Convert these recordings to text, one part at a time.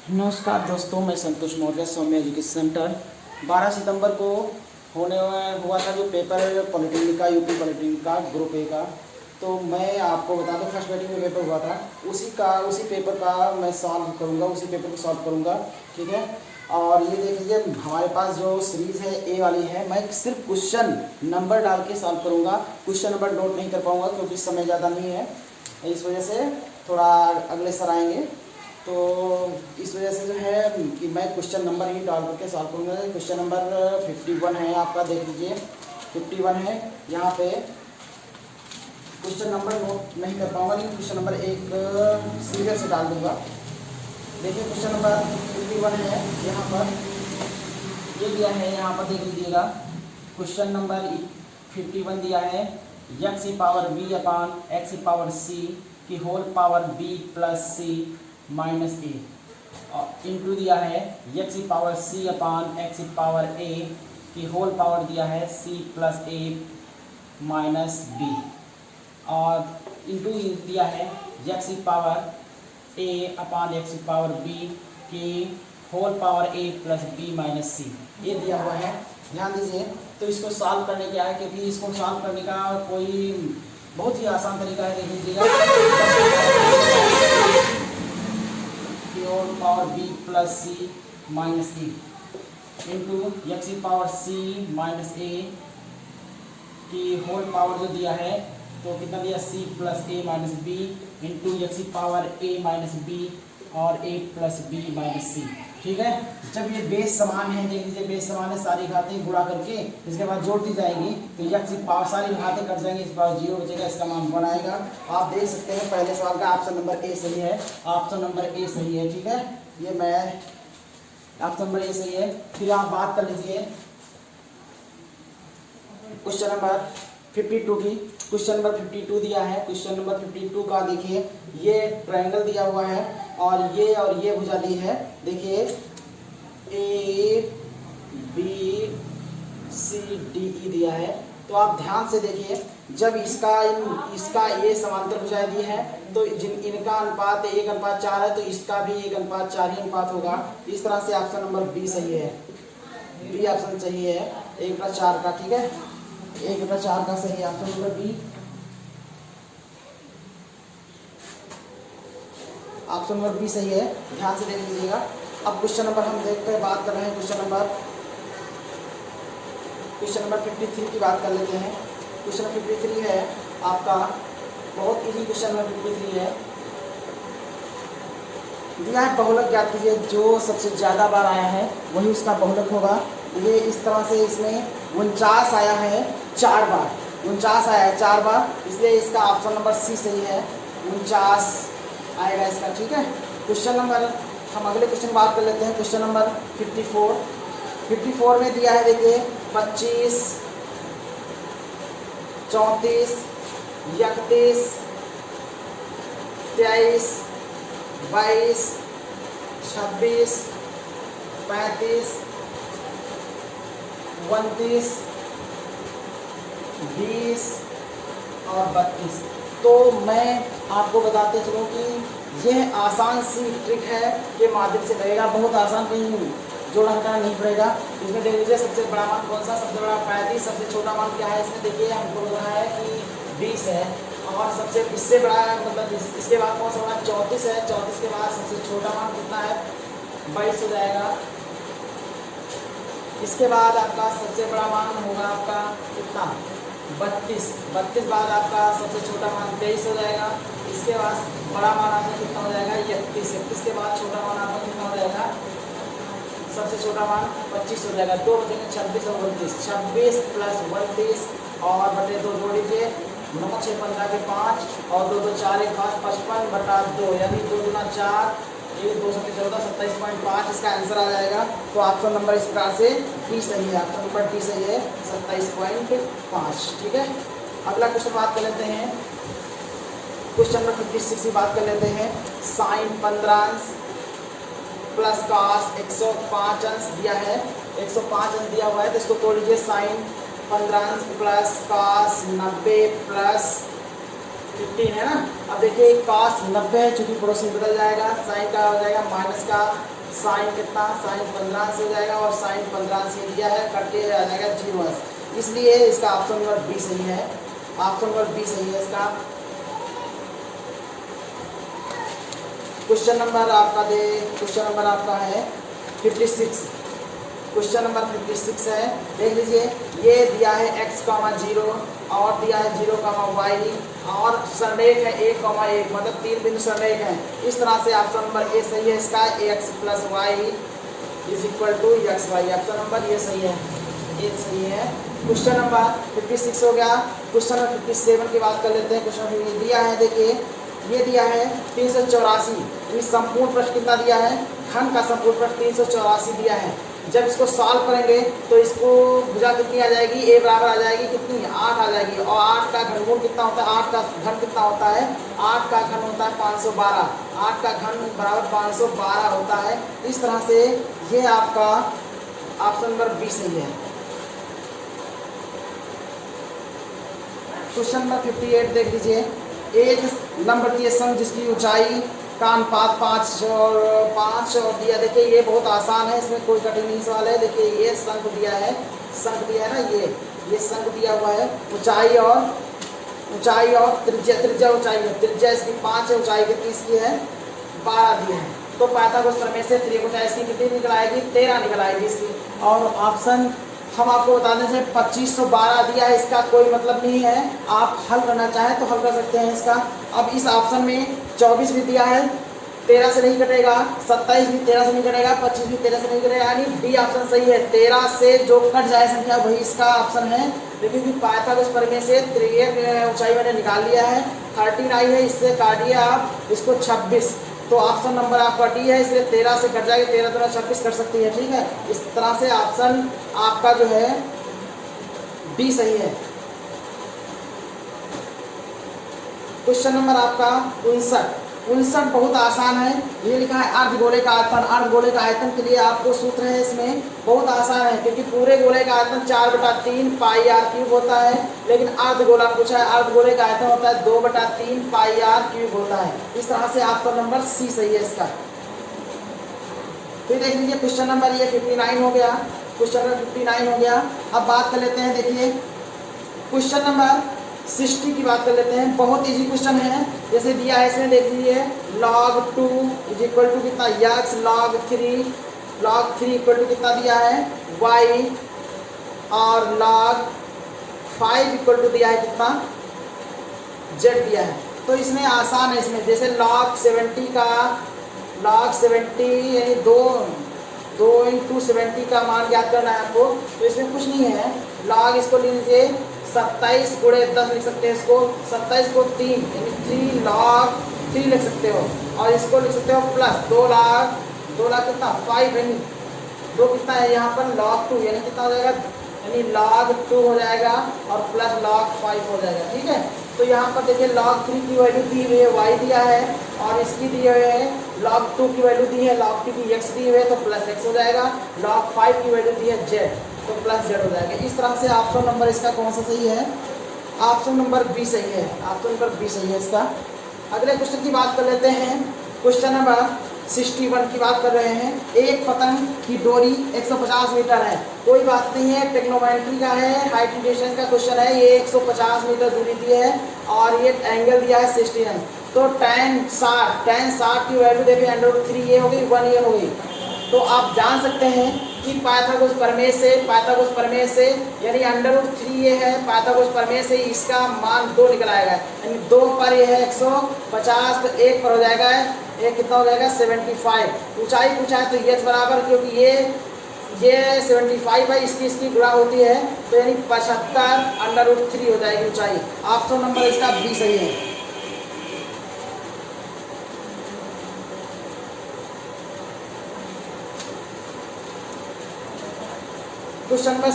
नमस्कार दोस्तों, मैं संतोष मौर्य, सौम्य एजुकेशन सेंटर। 12 सितंबर को होने हुआ था जो पेपर पॉलिटेक्निक का, यूपी पॉलिटेक्निक का ग्रुप ए का। तो मैं आपको बता दूं, फर्स्ट बैटिंग में पेपर हुआ था, उसी पेपर का मैं सॉल्व करूंगा, उसी पेपर को सॉल्व करूंगा। ठीक है। और ये देख लीजिए, हमारे पास जो सीरीज़ है ए वाली है, मैं सिर्फ क्वेश्चन नंबर डाल के सॉल्व करूंगा। क्वेश्चन नंबर नोट नहीं कर पाऊँगा क्योंकि समय ज़्यादा नहीं है, इस वजह से थोड़ा अगले सर आएंगे। तो इस वजह से जो है कि मैं क्वेश्चन नंबर ही डाल करके सॉल्व करूँगा। क्वेश्चन नंबर 51 है आपका, देख लीजिए 51 है। यहाँ पे क्वेश्चन नंबर नोट नहीं कर पाऊँगा, लेकिन क्वेश्चन नंबर एक सीरियल से डाल दूँगा। देखिए क्वेश्चन नंबर 51 है, यहाँ पर ये दिया है, यहाँ पर देख लीजिएगा। क्वेश्चन नंबर 51 दिया है, एक्स की पावर बी अपान एक्स की पावर सी की होल पावर बी प्लस सी माइनस ए, और इंटू दिया है एक्स की पावर सी अपान एक्स की पावर ए की होल पावर दिया है सी प्लस ए माइनस बी, और इंटू दिया है एक्स की पावर ए अपान एक्स की पावर बी की होल पावर ए प्लस बी माइनस सी, ये दिया हुआ है। ध्यान दीजिए। तो इसको सॉल्व करने क्या है, क्योंकि इसको सॉल्व करने का कोई बहुत ही आसान तरीका है, देख लीजिएगा। होल पावर बी प्लस सी माइनस ए इंटू एक्स की पावर सी माइनस ए की होल पावर जो दिया है, तो कितना दिया, सी प्लस ए माइनस बी इंटू एक्स की पावर ए माइनस बी और ए प्लस बी माइनस सी। ठीक है। जब ये बेस समान है, देख लीजिए बेस समान है, सारी घातें गुणा करके इसके बाद जोड़ दी जाएगी, तो एक्स की पावर सारी घातें कट जाएंगी, इस बार 0 बचेगा, इसका मान 1 आएगा। आप देख सकते हैं पहले सवाल का ऑप्शन नंबर ए सही है, ऑप्शन नंबर ए सही है। ठीक है, ये मैं ऑप्शन नंबर ए सही है। फिर आप बात कर लीजिए क्वेश्चन नंबर 52 की। क्वेश्चन नंबर 52 दिया है, क्वेश्चन नंबर 52 का देखिए, ये ट्रायंगल दिया हुआ है और ये भुजा दी है। देखिए A B C D E दिया है, तो आप ध्यान से देखिए, जब इसका ये समांतर भुजाएं दी है, तो इनका अनुपात 1:4 है, तो इसका भी 1:4 ही अनुपात होगा। इस तरह से ऑप्शन नंबर बी सही है, बी ऑप्शन सही है 1:4 का। ठीक है, 1:4 का सही है option number B, option number B सही है। ध्यान से देख लीजिएगा। अब क्वेश्चन नंबर हम देखते हैं, बात कर रहे हैं क्वेश्चन नंबर 53 की बात कर लेते हैं। क्वेश्चन 53 है आपका, बहुत इजी क्वेश्चन नंबर 53 है। दिया है बहुलक ज्ञात कीजिए, जो सबसे ज़्यादा बार आया है वही उसका बहुलक होगा। ये इस तरह से, इसमें 49 आया है 4 बार, 49 आया है 4 बार, इसलिए इसका ऑप्शन नंबर सी सही है, 49 आएगा इसका। ठीक है। क्वेश्चन नंबर, हम अगले क्वेश्चन बात कर लेते हैं। क्वेश्चन नंबर 54 में दिया है, देखिए 25, 34, 31, 23, 22, 26, 35, 29, 20 और 32। तो मैं आपको बताते चलूँ कि यह आसान सी ट्रिक है के माध्यम से लगेगा, बहुत आसान, कहीं जोड़ा घटाना नहीं पड़ेगा। इसमें देख लीजिए सबसे बड़ा मान कौन सा, सबसे बड़ा 35, सबसे छोटा मान क्या है, इसमें देखिए हमको लग रहा है कि 20 है, और सबसे इससे बड़ा मतलब इसके बाद कौन सा बड़ा 34 है, 34 के बाद सबसे छोटा मान कितना है, 22 हो जाएगा। इसके बाद आपका सबसे बड़ा मान होगा आपका कितना, 32, 32 बाद आपका सबसे छोटा मान 23 हो जाएगा। इसके बाद बड़ा मान आपका कितना हो जाएगा, 31, 31 के बाद छोटा मान आपका कितना हो जाएगा, सबसे छोटा मान 25 हो जाएगा। 2 बचेंगे 26 और 29, 26 प्लस 29 और बटे 2 जोड़ लीजिए, 9 6 15 के 5 और 2 2 4 1 5, 55/2, यानी 2 गुना 4, 1 2 7 14, 27.5 इसका आंसर आ जाएगा। तो ऑप्शन नंबर इस प्रकार से डी सही है, ऑप्शन नंबर डी सही है, 27.5। ठीक है। अगला क्वेश्चन बात कर लेते हैं, क्वेश्चन नंबर 56 की बात कर लेते हैं। साइन 15 अंश प्लस कॉस 105 अंश दिया है, 105 अंश दिया हुआ है, तो इसको तोड़ लीजिए। साइन 15 अंश प्लस कॉस 90 प्लस 15 है ना। अब देखिए cos 90 है, चूंकि पड़ोसी बदल जाएगा, साइन का हो जाएगा माइनस का साइन कितना, साइन 15 से हो जाएगा और साइन 15 से दिया है, कट के आ जाएगा 0, इसलिए इसका ऑप्शन नंबर बी सही है। ऑप्शन नंबर बी सही है इसका। क्वेश्चन नंबर आपका है 56। क्वेश्चन नंबर 56 है, देख लीजिए। ये दिया है x, 0 और दिया है 0, y और संरेख है 1, 1, मतलब 3 बिंदु संरेख है। इस तरह से ऑप्शन नंबर ए सही है इसका। x + y = xy। Option number ये सही है, ये सही है। क्वेश्चन नंबर 56 हो गया। क्वेश्चन नंबर 57 की बात कर लेते हैं। क्वेश्चन नंबर दिया है, देखिए ये दिया है 384। इस संपूर्ण प्रश्न कितना दिया है, घन का संपूर्ण प्रश्न 384 दिया है। जब इसको सॉल्व करेंगे तो इसको भुजा कितनी आ जाएगी, a बराबर आ जाएगी कितनी, 8 आ जाएगी। और 8 का घनमूल कितना होता है, 8 का घन कितना होता है, 8 का घन होता है 512। 8 का घन बराबर 512 होता है। इस तरह से ये आपका ऑप्शन नंबर बी सही है। क्वेश्चन नंबर 58 देख लीजिए। एक लंबवतीय संघ जिसकी ऊंचाई का अनुपात 5 और दिया। देखिए ये बहुत आसान है, इसमें कोई कठिन नहीं सवाल है। देखिए ये शंख दिया है ना, ये शंख दिया हुआ है। ऊंचाई और त्रिज्या ऊंचाई है, त्रिज्या इसकी 5 है, ऊंचाई कितनी इसकी है 12 दी है। तो पाइथागोरस प्रमेय से त्रिभुजाएं इसकी कितनी निकल आएगी, 13 निकल आएगी इसकी। और ऑप्शन हम आपको बता दें से 2512 दिया है, इसका कोई मतलब नहीं है। आप हल करना चाहें तो हल कर सकते हैं इसका। अब इस ऑप्शन में 24 भी दिया है, 13 से नहीं कटेगा, 27 भी 13 से नहीं कटेगा, 25 भी 13 से नहीं कटेगा, यानी डी ऑप्शन सही है। 13 से जो कट जाए संख्या वही इसका ऑप्शन है। लेकिन कि पाइथागोरस प्रमेय से त्रिज्या ऊंचाई मैंने निकाल लिया है, 13 आई है, इससे काटिए आप इसको 26, तो ऑप्शन नंबर आपका डी है, इसलिए 13 से कट जाएगा, 13 दूना 26 कर सकती है, ठीक है। इस तरह से ऑप्शन आपका जो है बी सही है। क्वेश्चन नंबर आपका 59 बहुत आसान है। ये लिखा है अर्धगोले का आयतन। अर्धगोले का आयतन के लिए आपको सूत्र है, इसमें बहुत आसान है क्योंकि पूरे गोले का आयतन 4/3 πr³ होता है, लेकिन अर्धगोला पूछा है, अर्धगोले का आयतन होता है 2/3 πr³ होता है। इस तरह से ऑप्शन नंबर सी सही है इसका। फिर देख लीजिए क्वेश्चन नंबर ये 59 हो गया। क्वेश्चन नंबर 59 हो गया। अब बात कर लेते हैं, देखिए क्वेश्चन नंबर 60 की बात कर लेते हैं। बहुत इजी क्वेश्चन है, जैसे दिया है इसमें देख लीजिए log 2 = कितना, x log 3 इक्वल टू कितना दिया है y, और log 5 इक्वल टू दिया है कितना z दिया है। तो इसमें आसान है, इसमें जैसे log 70 यानी 2 × 70 का मान ज्ञात करना है आपको। तो इसमें कुछ नहीं है, log इसको ले लीजिए 27 × 10 लिख सकते हैं इसको, 27 को 3 यानी 3 log 3 लिख सकते हो, और इसको लिख सकते हो प्लस 2 लाख कितना 5 यानी 2 कितना है यहाँ पर log 2 यानी कितना हो जाएगा, यानी log 2 हो जाएगा और प्लस log 5 हो जाएगा, ठीक है। तो यहाँ पर देखिए log 3 की वैल्यू दी हुई है y दिया है, और इसकी दी हुई है log 2 की वैल्यू दी है, log 2 की x दी हुई है तो प्लस x हो जाएगा, log 5 की वैल्यू दी है z तो प्लस z हो जाएगा। इस तरह से ऑप्शन नंबर इसका कौन सा सही है, ऑप्शन नंबर बी सही है। ऑप्शन नंबर बी सही है इसका। अगले क्वेश्चन की बात कर लेते हैं। क्वेश्चन नंबर 61 की बात कर रहे हैं। एक पतंग की डोरी 150 मीटर है, कोई बात नहीं है, टेक्नोमेट्री का है, हाइट डिस्टेंस का क्वेश्चन है। ये 150 मीटर दूरी दी है और ये एंगल दिया है 69। तो tan 60 की वैल्यू देखिए √3 ये हो गई, 1 ये हो गई। तो आप जान सकते हैं कि पाइथागोरस प्रमेय से यानी √3 ये है, पाइथागोरस प्रमेय से इसका मान 2 निकल आएगा, यानी 2 पर ये है 150, तो 1 पर हो जाएगा, ये कितना हो जाएगा 75। ऊंचाई पूछा है तो h बराबर, क्योंकि ये 75 है, इसकी गुणा होती है तो यानी 75 √3 हो जाएगी ऊंचाई। ऑप्शन नंबर इसका बी सही है। क्वेश्चन नंबर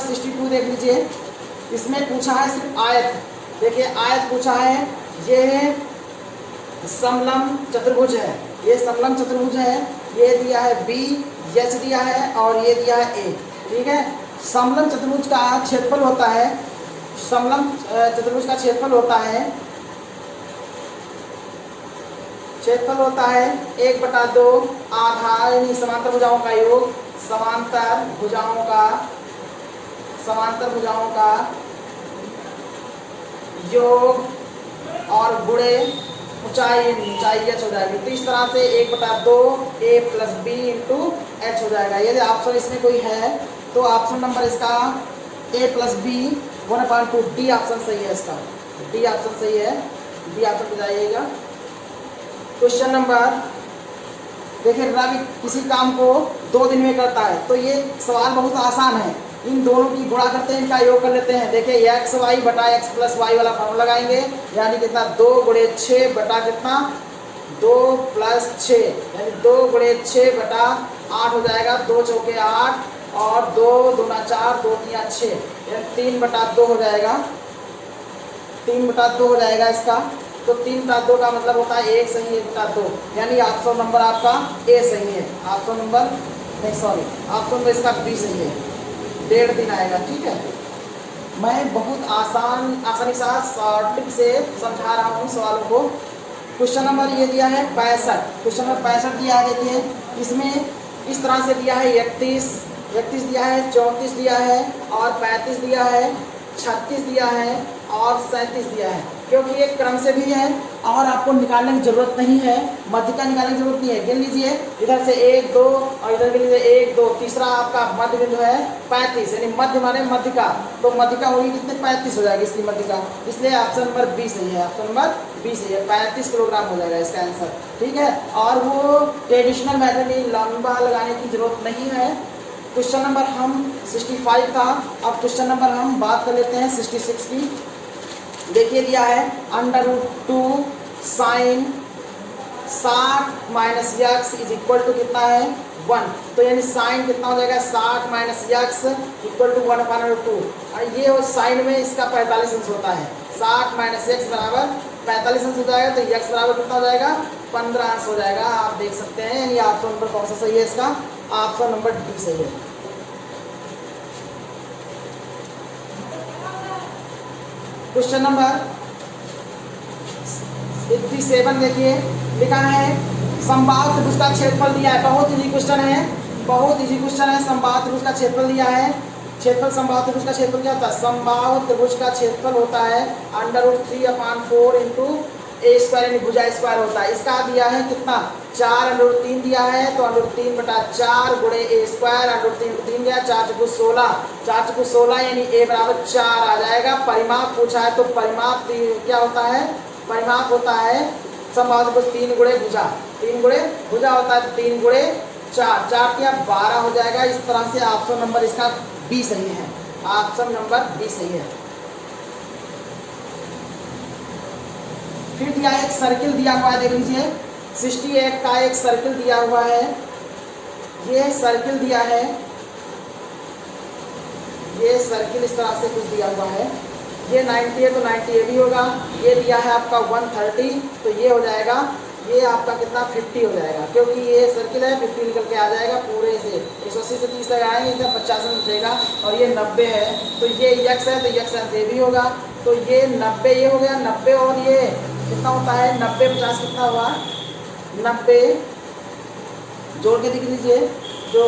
62 देख लीजिए। इसमें पूछा है सिर्फ आयत, देखिए आयत पूछा है, ये समलंब चतुर्भुज है, ये समलंब चतुर्भुज है, ये दिया है बी, एच दिया है और ये दिया है ए, ठीक है। समलंब चतुर्भुज का क्षेत्रफल होता है, क्षेत्रफल होता है 1/2 आधार यानी समांतर भुजाओं का योग, समांतर भुजाओं का योग और गुणे ऊंचाई h हो जाएगी। तो इस तरह से 1/2 a plus B into H हो जाएगा। यदि ऑप्शन इसमें कोई है तो ऑप्शन नंबर इसका a plus B 1/2 D option सही है। इसका डी ऑप्शन सही है, डी ऑप्शन पे जाइएगा। क्वेश्चन नंबर देखिए, रवि किसी काम को 2 दिन में करता है, तो ये सवाल बहुत आसान है। इन दोनों की गुणा करते हैं, इनका योग कर लेते हैं। देखिए एक्स वाई बटा एक्स प्लस वाई वाला फॉर्मूला लगाएंगे, यानी कितना 2 गुणे 6 बटा कितना 2 प्लस 6 यानी 2 गुणे 6 बटा 8 हो जाएगा। 2 चौके 8 और 2 दूना 4 2 तिया 6 यानी 3/2 हो जाएगा। 3/2 हो जाएगा इसका। तो 3/2 का मतलब होता है 1 सही 1/2 यानी ऑप्शन नंबर आपका ए सही है। ऑप्शन नंबर नहीं सॉरी ऑप्शन नंबर इसका बी सही है। 1.5 दिन आएगा। ठीक है, मैं बहुत आसानी से शॉर्टिंग से समझा रहा हूँ सवालों को। क्वेश्चन नंबर ये दिया है 65। क्वेश्चन नंबर 65 दिया है। देखिए इसमें इस तरह से दिया है 31 दिया है, 34 दिया है और 35 दिया है, 36 दिया है और 37 दिया है। क्योंकि ये क्रम से भी है और आपको निकालने की जरूरत नहीं है, मध्य का निकालने की जरूरत नहीं है। गिन लीजिए, इधर से 1 2 और इधर गिन लीजिए 1 2, तीसरा आपका मध्य बिंदु है 35 यानी मध्य माने मध्य का, तो मध्य का होगी कितने 35 हो जाएगी इसकी मध्य का। इसलिए ऑप्शन नंबर बी सही है। ऑप्शन नंबर बी सही है, 35 किलोग्राम हो जाएगा इसका आंसर। ठीक है, और वो ट्रेडिशनल मेथड में लंबा लगाने की जरूरत नहीं है। क्वेश्चन नंबर हम 65 था। अब क्वेश्चन नंबर हम बात कर लेते हैं 66 की। देखिए दिया है √2 sine 60 minus x is equal to कितना है 1। तो यानी साइन कितना हो जाएगा 60 माइनस यक्स इक्वल टू 1/2। और ये हो साइन में इसका 45 अंश होता है। 60 माइनस यक्स बराबर 45 अंश हो जाएगा। तो यक्स बराबर कितना हो जाएगा 15 अंश हो जाएगा। आप देख सकते हैं यानी ऑप्शन नंबर कौन सा सही है इसका, ऑप्शन नंबर डी सही है। क्वेश्चन नंबर 87 देखिए, लिखा है समबाहु त्रिभुज का क्षेत्रफल दिया है। बहुत इजी क्वेश्चन है, बहुत इजी क्वेश्चन है। समबाहु त्रिभुज का क्षेत्रफल दिया है। क्षेत्रफल समबाहु त्रिभुज का क्षेत्रफल क्या होता है? समबाहु त्रिभुज का क्षेत्रफल होता है √3/4 इंटू ए स्क्वायर यानी भुजा स्क्वायर होता है। इसका दिया है कितना 4√3 दिया है, तो √3/4 गुणे ए स्क्वायर √3 दिया 4 × 16 4 × 16 यानी ए बराबर 4 आ जाएगा। परिमाप पूछा है तो परिमाप क्या होता है? परिमाप होता है समबाहु त्रिभुज 3 गुणे भुजा, 3 गुणे भुजा होता है 3 गुणे 4 4 या 12 हो जाएगा। इस तरह से ऑप्शन नंबर इसका बी सही है। ऑप्शन नंबर बी सही है। फिर दिया एक सर्किल दिया हुआ है, देख लीजिए 68 का एक सर्किल दिया हुआ है। ये सर्किल दिया है, ये सर्किल इस तरह से कुछ दिया हुआ है। ये 90 है तो 90 ये भी होगा। ये दिया है आपका 130 तो ये हो जाएगा, ये आपका कितना 50 हो जाएगा, क्योंकि ये सर्किल है 50 निकल के आ जाएगा पूरे से। 180 से 30 लगाएंगे तो 50 में निकलेगा। और ये 90 है तो ये यक्स है तो यक्स ये भी होगा। तो ये 90 ये हो गया 90 और ये कितना होता है 90 50 कितना हुआ 90 जोड़ के देख लीजिए जो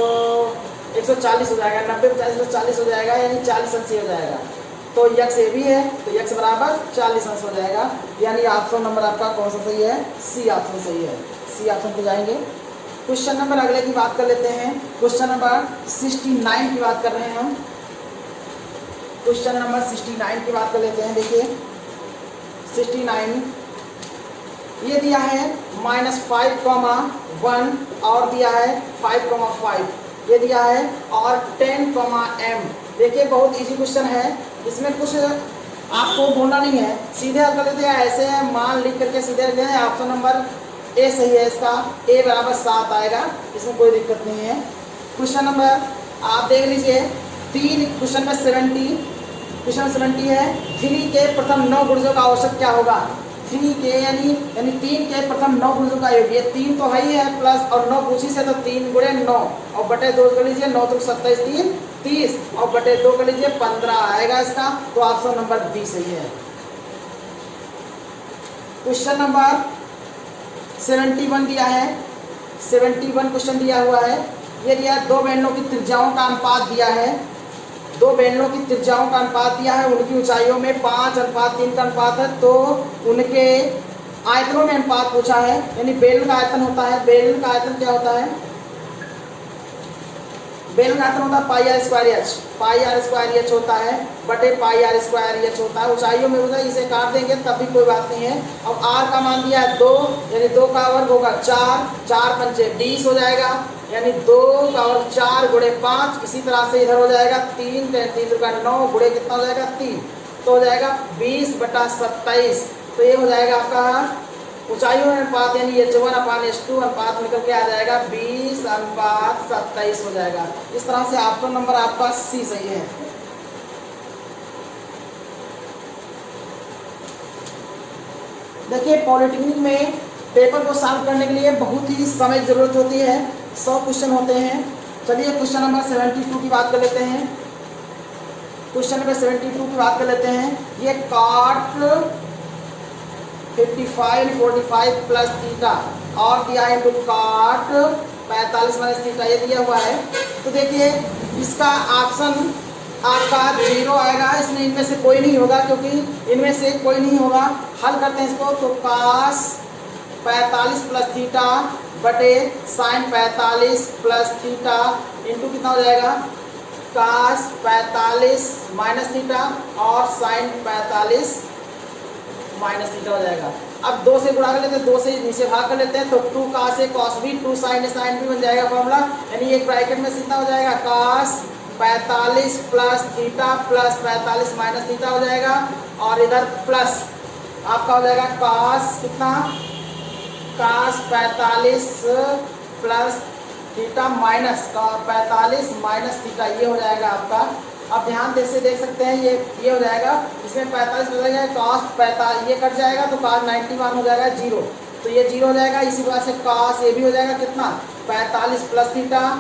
140 हो जाएगा। 90 50 140 हो जाएगा यानी 40 अंश हो जाएगा। तो यक्स ए भी है तो यक्स बराबर 40 अंश हो जाएगा। यानी ऑप्शन नंबर आपका कौन सा सही है? सी ऑप्शन सही है। सी ऑप्शन पे जाएंगे। क्वेश्चन नंबर अगले की बात कर लेते हैं। क्वेश्चन नंबर 69 की बात कर रहे हैं हम। क्वेश्चन नंबर 69 की बात कर लेते हैं। देखिए 69 ये दिया है -5,1 और दिया है 5,5 ये दिया है और 10,m। देखिए बहुत इजी क्वेश्चन है, इसमें कुछ आपको बोलना नहीं है, सीधे आप कर लेते हैं ऐसे मान लिख करके सीधे रखते हैं। ऑप्शन नंबर ए सही है इसका, ए बराबर 7 आएगा, इसमें कोई दिक्कत नहीं है। क्वेश्चन नंबर आप देख लीजिए 3 क्वेश्चन में 70 है। 3 के प्रथम 9 गुणजों का औसत क्या होगा? 3 के यानी 3 के प्रथम 9 गुणजों का योग, ये 3 तो है ही है प्लस और 9 पूछी से तो 3 गुणे 9 और बटे 2 कर लीजिए 9 तो 27 3 30 और बटे 2 कर लीजिए 15 आएगा इसका। तो ऑप्शन नंबर बी सही है। क्वेश्चन नंबर 71 दिया है, 71 क्वेश्चन दिया हुआ है। ये दिया दो बेलनों की त्रिज्याओं का अनुपात दिया है, दो बेलनों की त्रिज्याओं का अनुपात दिया है, उनकी ऊंचाइयों में 5:3 का अनुपात है, तो उनके आयतनों में अनुपात पूछा है। यानी बेलन का आयतन होता है, बेलन का आयतन क्या होता है, बेलन का आयतन होता है pi r square h, pi r square h होता है बटे पाई आर स्क्वायर एच होता है। ऊंचाइयों में होता है, इसे काट देंगे तब भी कोई बात नहीं है। अब आर का मान दिया है 2, यानी 2 का वर्ग होगा 4, 4 पंचे 20 हो जाएगा, यानी 2 का वर्ग 4 गुणे 5। इसी तरह से इधर हो जाएगा 3 का 9 गुणे कितना हो जाएगा 3, तो हो जाएगा 20/27। तो ये हो जाएगा आपका ऊंचाइयों में अनुपात, यानी ये 1/2 अनुपात निकल के आ जाएगा 20/27 हो जाएगा। इस तरह से ऑप्शन नंबर आपका सी सही है। देखिए पॉलिटेक्निक में पेपर को सॉल्व करने के लिए बहुत ही समय की जरूरत होती है, 100 क्वेश्चन होते हैं। चलिए क्वेश्चन नंबर 72 की बात कर लेते हैं। क्वेश्चन नंबर 72 की बात कर लेते हैं। ये cot 55 45 प्लस थीटा और दिया है इनटू cot 45 माइनस थीटा, ये दिया हुआ है। तो देखिए इसका ऑप्शन आपका 0 आएगा, इसमें इनमें से कोई नहीं होगा, क्योंकि इनमें से कोई नहीं होगा। हल करते हैं इसको, तो cos 45 प्लस थीटा बटे sin 45 प्लस थीटा इंटू कितना हो जाएगा cos 45 माइनस थीटा और sin 45 माइनस थीटा हो जाएगा। अब 2 से गुणा कर लेते हैं, 2 से नीचे भाग कर लेते हैं, तो 2 cos a cos b, 2 sin a sin b बन जाएगा फॉर्मूला। यानी एक ब्रैकेट में कितना हो जाएगा cos 45 plus theta plus 45 minus theta हो जाएगा, और इधर प्लस आपका हो जाएगा cos कितना cos 45 plus theta minus 45 minus theta, ये हो जाएगा आपका। अब ध्यान से देख सकते हैं, ये हो जाएगा, इसमें 45 बदल जाएगा, cos 45 ये कट जाएगा तो cos 91 हो जाएगा 0, तो ये 0 हो जाएगा। इसी वजह से cos ये भी हो जाएगा कितना 45 प्लस थीटा,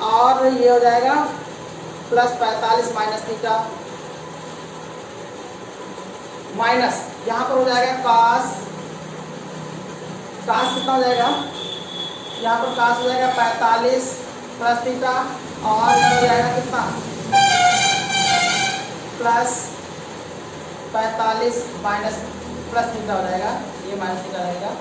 और ये हो जाएगा प्लस 45 माइनस थीटा माइनस यहाँ पर हो जाएगा cos कितना हो जाएगा, यहाँ पर cos हो जाएगा 45 प्लस थीटा, और हो जाएगा कितना प्लस 45 माइनस प्लस थीटा हो जाएगा, ये माइनस थीटा रहेगा।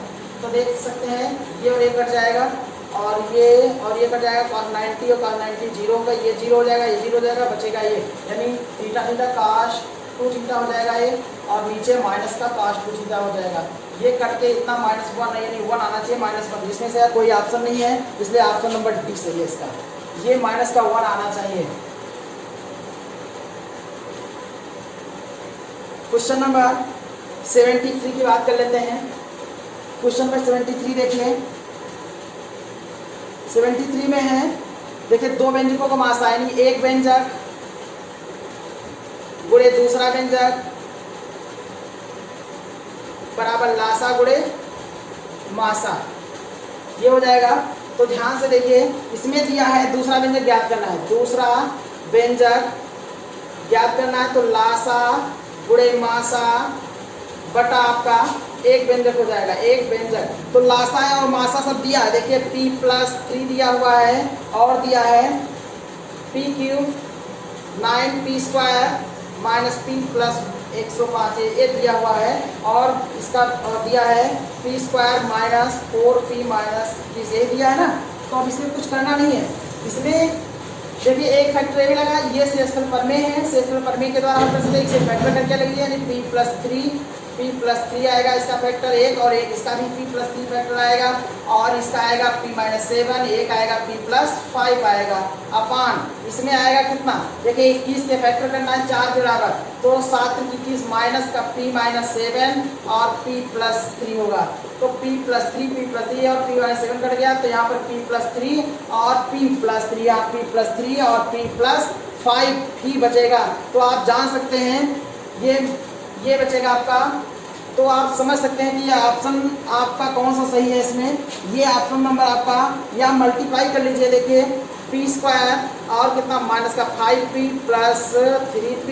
तो देख सकते हैं ये और ये कट जाएगा, और ये कट जाएगा cos 90 और cos 90 0 होगा, ये 0 हो जाएगा, ये 0 हो जाएगा, बचेगा ये, यानी थीटा cos 2 थीटा हो जाएगा ये, और नीचे माइनस का cos 2 थीटा हो जाएगा। ये कट के इतना -1 यानी 1 आना चाहिए, -1, जिसमें से कोई ऑप्शन नहीं है, इसलिए ऑप्शन नंबर डी सही है इसका, ये माइनस का 1 आना चाहिए। क्वेश्चन नंबर 73 की बात कर लेते हैं। क्वेश्चन नंबर 73 देखिए, 73 में है, देखिए दो व्यंजकों का मासा, यानी एक व्यंजक गुणे दूसरा व्यंजक बराबर लासा गुणे मासा, ये हो जाएगा। तो ध्यान से देखिए, इसमें दिया है दूसरा व्यंजक ज्ञात करना है, दूसरा व्यंजक ज्ञात करना है, तो लासा गुणे मासा बटा आपका एक व्यंजक हो जाएगा, एक व्यंजक। तो लासा है और मासा सब दिया है, देखिए p+3 दिया हुआ है, और दिया है p³ 9p² minus p plus 105 ये दिया हुआ है, और इसका दिया है p² माइनस 4p माइनस 30, ये दिया है ना। तो अब इसमें कुछ करना नहीं है, इसमें देखिए एक फैक्टर ये लगा, ये शेषफल प्रमेय है, शेषफल प्रमेय के द्वारा हम प्रश्न इसे फैक्टर करके लगी, यानी p+3 आएगा इसका फैक्टर 1, और एक इसका भी p+3 फैक्टर आएगा, और इसका आएगा p-7, एक आएगा p+5 आएगा अपान, इसमें आएगा कितना, देखिए 21 के फैक्टर करना है 4 के बराबर, तो 7×21 माइनस का p-7 और p+3 होगा, तो p+3 और p-7 कट गया, तो यहाँ पर p+3 और p+3, यहाँ p+3 और p+5 ही बचेगा। तो आप जान सकते हैं ये बचेगा आपका, तो आप समझ सकते हैं कि यह ऑप्शन आपका कौन सा सही है। इसमें ये ऑप्शन नंबर आपका, या मल्टीप्लाई कर लीजिए, देखिए पी स्क्वायर और कितना माइनस का 5p प्लस 3p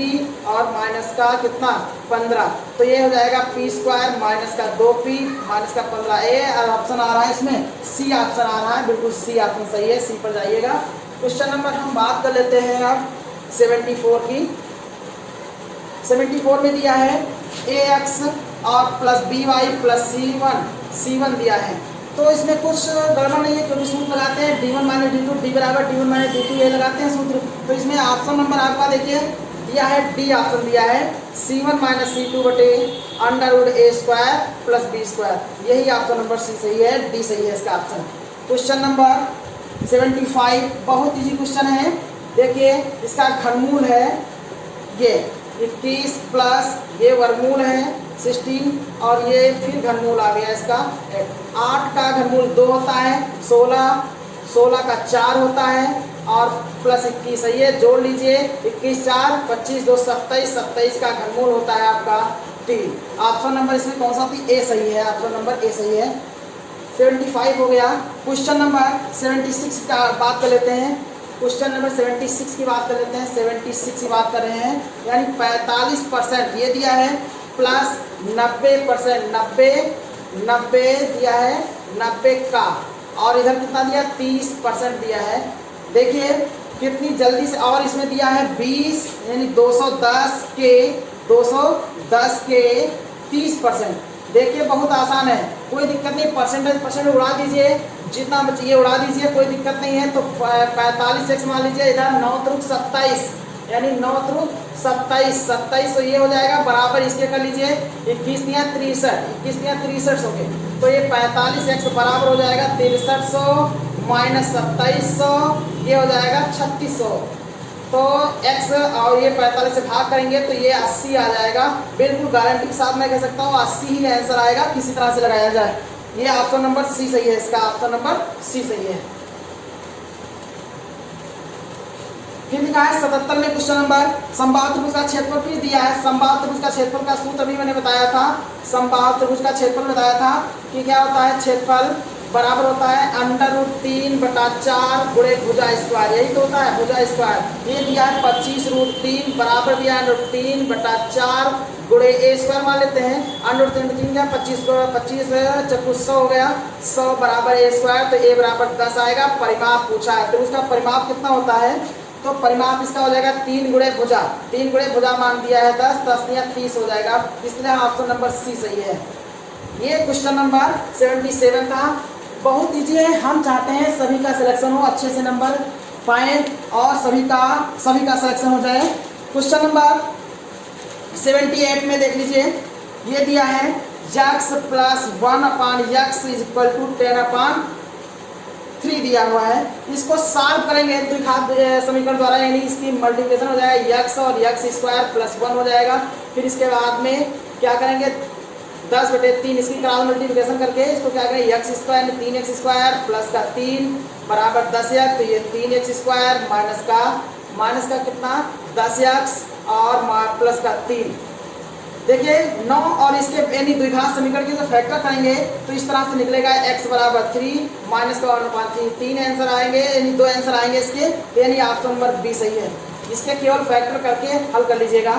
और माइनस का कितना 15। तो ये हो जाएगा पी स्क्वायर माइनस का 2p माइनस का 15। ए ऑप्शन आ रहा है, इसमें सी ऑप्शन आ रहा है, बिल्कुल सी ऑप्शन सही है, सी पर जाइएगा। क्वेश्चन नंबर हम बात कर लेते हैं अब 74 की। 74 में दिया है ax और प्लस by प्लस c1 दिया है। तो इसमें कुछ गड़बड़ नहीं है, क्योंकि सूत्र लगाते हैं d1 minus D to, D बराबर d1 माइनस डी टू, ये लगाते हैं सूत्र। तो इसमें ऑप्शन नंबर आपका देखिए दिया है, डी ऑप्शन दिया है c1 माइनस c2 बटे अंडर रूट ए स्क्वायर प्लस बी स्क्वायर, यही ऑप्शन नंबर सी सही है, डी सही है इसका ऑप्शन। क्वेश्चन नंबर 75 बहुत इजी क्वेश्चन है। देखिए इसका घनमूल है ये 21 प्लस ये वर्गमूल है 16 और ये फिर घनमूल आ गया इसका 8 का घनमूल 2 होता है, 16 का 4 होता है और प्लस 21 सही है, जोड़ लीजिए 21 4 25 2 27, 27 का घनमूल होता है आपका 3। ऑप्शन नंबर इसमें कौन सा थी, ए सही है, ऑप्शन नंबर ए सही है। 75 हो गया। क्वेश्चन नंबर 76 का बात कर लेते हैं। क्वेश्चन नंबर 76 की बात कर लेते हैं। 76 की बात कर रहे हैं, यानी 45% ये दिया है प्लस 90%, 90 दिया है 90 का, और इधर कितना दिया 30% दिया है। देखिए कितनी जल्दी से, और इसमें दिया है 20 यानी 210 के 30%। देखिए बहुत आसान है, कोई दिक्कत नहीं, परसेंट उड़ा दीजिए, जितना बचिए उड़ा दीजिए, कोई दिक्कत नहीं है। तो 45 x मान लीजिए, इधर 9 त्रुक 27 यानी 9 त्रुक 27, तो ये हो जाएगा बराबर इसके कर लीजिए 21 या 63 हो गए। तो ये 45x बराबर हो जाएगा 6300 माइनस 2700, ये हो जाएगा 3600। तो x और ये 45 से भाग करेंगे तो ये 80 आ जाएगा। बिल्कुल गारंटी के साथ मैं कह सकता हूँ 80 ही आंसर आएगा, किसी तरह से लगाया जाए। ये ऑप्शन नंबर सी सही है, इसका ऑप्शन नंबर सी सही है। फिर लिखा है 77 में क्वेश्चन नंबर समबाहु त्रिभुज का क्षेत्रफल फिर दिया है। समबाहु त्रिभुज का क्षेत्रफल का सूत्र अभी मैंने बताया था, समबाहु त्रिभुज का क्षेत्रफल बताया था कि क्या होता है, क्षेत्रफल बराबर होता है अंडर रूट 3/4 गुणे भुजा स्क्वायर, यही तो होता है भुजा स्क्वायर। ये दिया है 25 रूट 3 बराबर दिया है रूट 3/4 गुणे ए स्क्वायर मान लेते हैं। अंडर रूट 3 क्या 25 चक्कू 100 हो गया, 100 बराबर ए स्क्वायर, तो ए बराबर 10 आएगा। परिमाप पूछा है तो उसका परिमाप कितना होता है, तो परिमाप इसका हो जाएगा 3 गुणे भुजा मान दिया है 10, 10 या 30 हो जाएगा, इसलिए ऑप्शन नंबर सी सही है। ये क्वेश्चन नंबर 77 था, बहुत इजी है। हम चाहते हैं सभी का सिलेक्शन हो, अच्छे से नंबर पाएँ और सभी का सिलेक्शन हो जाए। क्वेश्चन नंबर 78 में देख लीजिए, ये दिया है x plus 1/x is equal to 10/3 दिया हुआ है। इसको सॉल्व करेंगे द्विघात समीकरण द्वारा, यानी इसकी मल्टीप्लिकेशन हो जाएगा x और x स्क्वायर प्लस 1 हो जाएगा। फिर इसके बाद में क्या करेंगे 10/3 इसकी क्रॉस मल्टीप्लिकेशन करके इसको क्या करें x स्क्वायर में 3x स्क्वायर प्लस का 3 बराबर 10x, तो ये 3x स्क्वायर माइनस का कितना 10x और प्लस का 3। देखिए 9 और इसके यानी द्विघात समीकरण के जो फैक्टर करेंगे तो इस तरह से निकलेगा x बराबर 3 माइनस का 1/3, 3 आंसर आएंगे यानी 2 आंसर आएंगे इसके, यानी ऑप्शन नंबर बी सही है। इसके केवल फैक्टर करके हल कर लीजिएगा।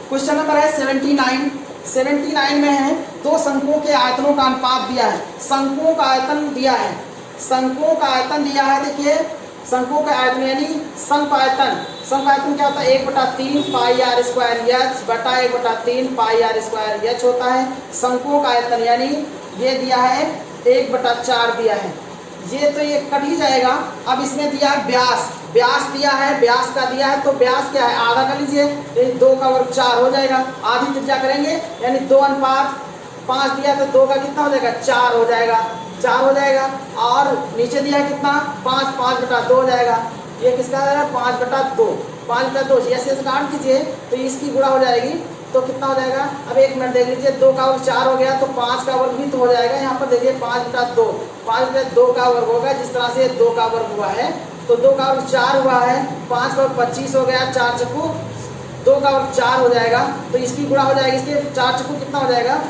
क्वेश्चन नंबर है 79 में है दो शंकुओं के आयतनों का अनुपात दिया है। शंकुओं का आयतन दिया है, देखिए शंकुओं का आयतन यानी शंकु आयतन क्या होता है 1/3 पाई आर स्क्वायर एच बटा 1/3 पाई आर स्क्वायर एच होता है। शंकुओं का आयतन यानी ये दिया है 1/4 दिया है, ये तो ये कट ही जाएगा। अब इसमें दिया है व्यास दिया है, व्यास का दिया है तो व्यास क्या है आधा कर लीजिए, 2 का वर्ग 4 हो जाएगा। आधी त्रिज्या करेंगे यानी 2:5 दिया तो 2 का कितना हो जाएगा 4 हो जाएगा। और नीचे दिया है कितना 5/2 हो जाएगा। ये किसका आ जाएगा 5/2 ऐसे काट कीजिए तो इसकी गुणा हो जाएगी तो कितना हो जाएगा। अब 1 मिनट देख लीजिए, 2 का वर्ग 4 हो गया तो 5 का वर्ग भी तो हो जाएगा। यहाँ पर देखिए 5/2 का वर्ग होगा, जिस तरह से 2 का वर्ग हुआ है तो 2 का वर्ग 4 हुआ है, 5 का वर्ग 25 हो गया, 4 चक्कू 2 का वर्ग 4 हो जाएगा तो इसकी गुणा हो जाएगी। इसके 4 चक्कू कितना हो जाएगा